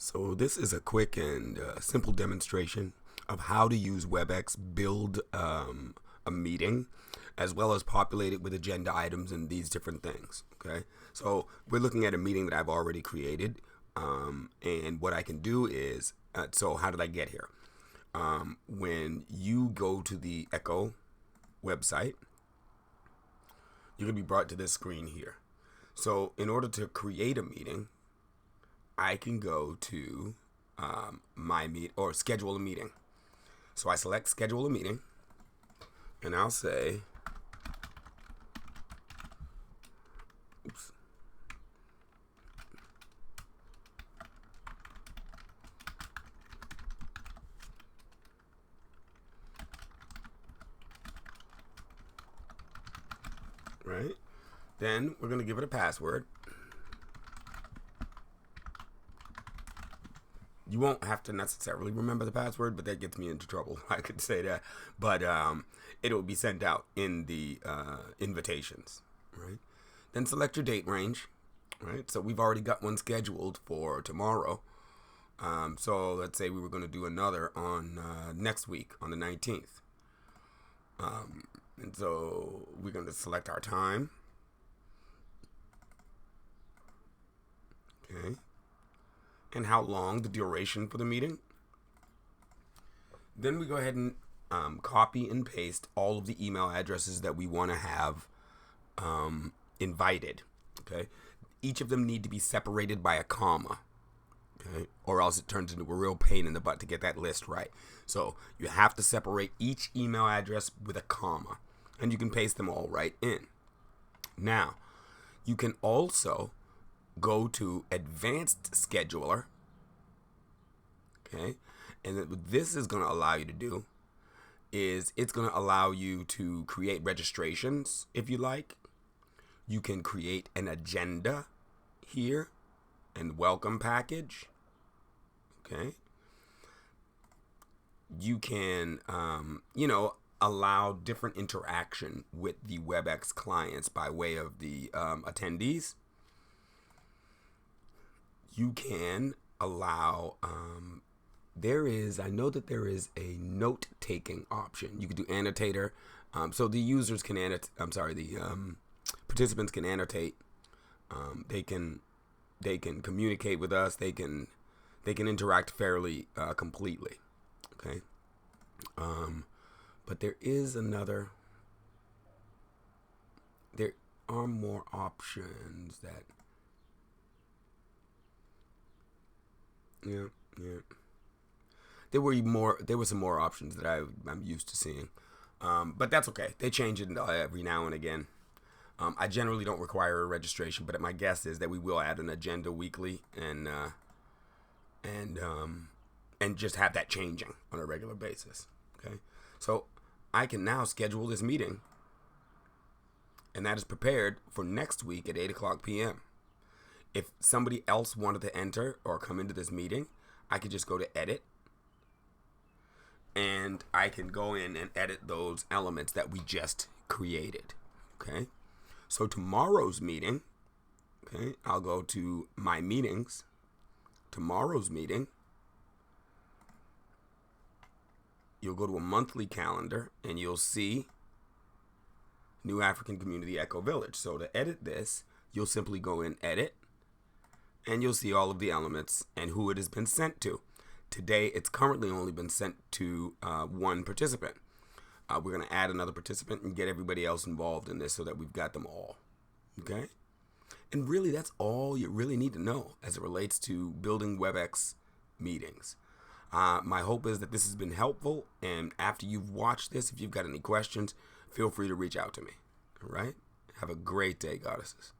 So this is a quick and simple demonstration of how to use Webex, build a meeting, as well as populate it with agenda items and these different things. Okay, so we're looking at a meeting that I've already created, and what I can do is, so how did I get here? When you go to the Echo website, you're going to be brought to this screen here. So in order to create a meeting, I can go to my meet or schedule a meeting. So I select schedule a meeting, and I'll say, oops, right? Then we're going to give it a password. You won't have to necessarily remember the password, but that gets me into trouble. I could say that, but it'll be sent out in the invitations, right? Then select your date range, right? So we've already got one scheduled for tomorrow. So let's say we were going to do another on next week on the 19th. And so we're going to select our time. Okay. And how long, the duration for the meeting. Then we go ahead and copy and paste all of the email addresses that we want to have invited. Okay, each of them need to be separated by a comma. Okay, or else it turns into a real pain in the butt to get that list right. So you have to separate each email address with a comma, and you can paste them all right in. Now, you can also go to Advanced Scheduler, okay, and what this is going to allow you to do is it's going to allow you to create registrations if you like. You can create an agenda here and welcome package, okay. You can, allow different interaction with the Webex clients by way of the attendees. You can allow, I know that there is a note-taking option. You can do annotator. So the users can participants can annotate. They can communicate with us. They can interact fairly completely. Okay. But there are more options that. Yeah. There were some more options that I'm used to seeing. But that's okay. They change it every now and again. I generally don't require a registration, but my guess is that we will add an agenda weekly and just have that changing on a regular basis. Okay. So I can now schedule this meeting, and that is prepared for next week at 8:00 p.m. If somebody else wanted to enter or come into this meeting, I could just go to edit, and I can go in and edit those elements that we just created. Okay. So tomorrow's meeting, okay, I'll go to my meetings. Tomorrow's meeting, you'll go to a monthly calendar and you'll see New African Community Echo Village. So to edit this, you'll simply go in edit, and you'll see all of the elements and who it has been sent to. Today, it's currently only been sent to one participant. We're going to add another participant and get everybody else involved in this so that we've got them all. Okay? And really, that's all you really need to know as it relates to building Webex meetings. My hope is that this has been helpful, and after you've watched this, if you've got any questions, feel free to reach out to me. All right? Have a great day, goddesses.